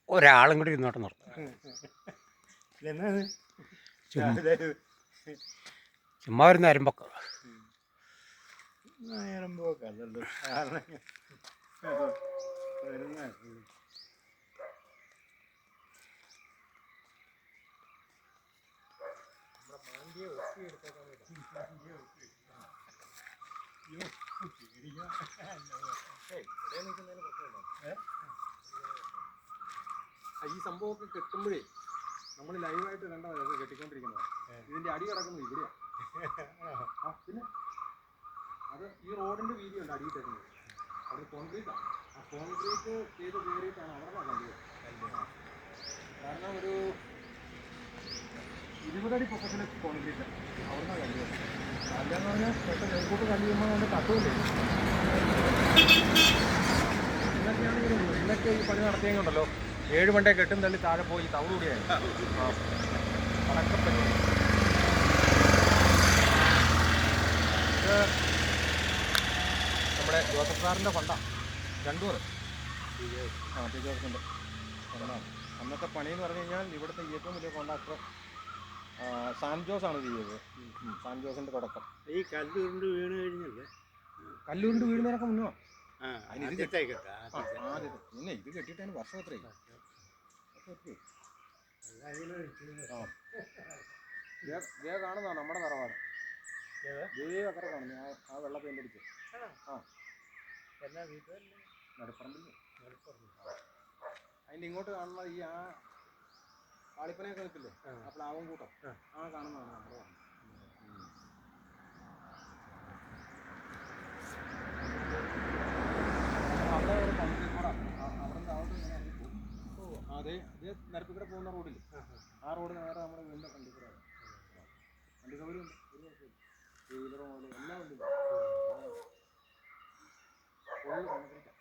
ഒരാളും കൂടി ഇരുന്നോട്ട് നിർത്തും. ചുമ്മാ ഒരു നേരമ്പൊക്കെ ഈ സംഭവമൊക്കെ കെട്ടുമ്പോഴേ നമ്മൾ ലൈവായിട്ട് കണ്ടതാണ് അതൊക്കെ കെട്ടിക്കൊണ്ടിരിക്കുന്നത്. ഇതിന്റെ അടി കിടക്കുന്നത് ഇവിടെയാ. പിന്നെ അത് ഈ റോഡിന്റെ വീതി ഉണ്ട് അടിയിൽ തരുന്നത്. അത് കോൺക്രീറ്റാണ്. ആ കോൺക്രീറ്റ് ചെയ്ത് കയറിയിട്ടാണ് അവിടെ കണ്ടത്. കാരണം ഒരു 20 അടി പൊക്കത്തിൽ കോൺക്രീറ്റ് അവിടെ കണ്ടത്. അല്ലെന്ന് പറഞ്ഞാൽ പെട്ടെന്ന് നെൽക്കൂട്ട് കല്ല് ചെയ്യുമ്പോൾ അതിൻ്റെ തട്ടുമില്ലേ. ഇന്നൊക്കെ ഈ പണി നടത്തിയെങ്കിലുണ്ടല്ലോ 7 മണ്ടേ കെട്ടും തള്ളി താഴെ പോയി തവളുകൂടിയായി കണക്കപ്പറ്റി. ഇത് നമ്മുടെ ജോസഫ് സാറിൻ്റെ കൊണ്ടാണ്. 2 ടീച്ചേഴ്സിൻ്റെ കൊണ്ടാണ്. അന്നത്തെ പണിയെന്ന് പറഞ്ഞു കഴിഞ്ഞാൽ ഇവിടുത്തെ ഏറ്റവും വലിയ കോൺട്രാക്ടർ സാൻ ജോസാണ് ഇത് ചെയ്തത്. സാൻ ജോസിൻ്റെ തുടക്കം. ഈ കല്ലുരുണ്ട് വീണ് കഴിഞ്ഞല്ലേ? കല്ലുരുണ്ട് വീഴുന്നതിനൊക്കെ മുന്നോ പിന്നെ ഇത് കെട്ടിയിട്ടാണ് വർഷം എത്രയും കാണുന്നതാണ് നമ്മുടെ തറവാട്. അക്കരെ കാണുന്നു ആ വെള്ള പെയിൻ്റടിച്ച്. നടുപ്പറമ്പിൽ അതിൻ്റെ ഇങ്ങോട്ട് കാണുന്ന ഈ ആ ആളിപ്പനയൊക്കെ നിൽക്കില്ലേ, ആ പ്ലാവും കൂട്ടം ആ കാണുന്നതാണ് നമ്മുടെ. അവിടെ ഒരു കോൺക്രീറ്റ് റോഡാണ്. അവിടെ അതേ നിരപ്പിൽ കൂടെ പോകുന്ന റോഡിൽ ആ റോഡ് നേരെ നമ്മുടെ വീടിൻ്റെ ഫ്രണ്ടിൽ കൂടെ. വണ്ടി സൗകര്യം ഉണ്ട്, ഒരു കുഴപ്പമില്ല. ടൂ വീലർ മുതൽ എല്ലാം ഉണ്ട്. Full concrete.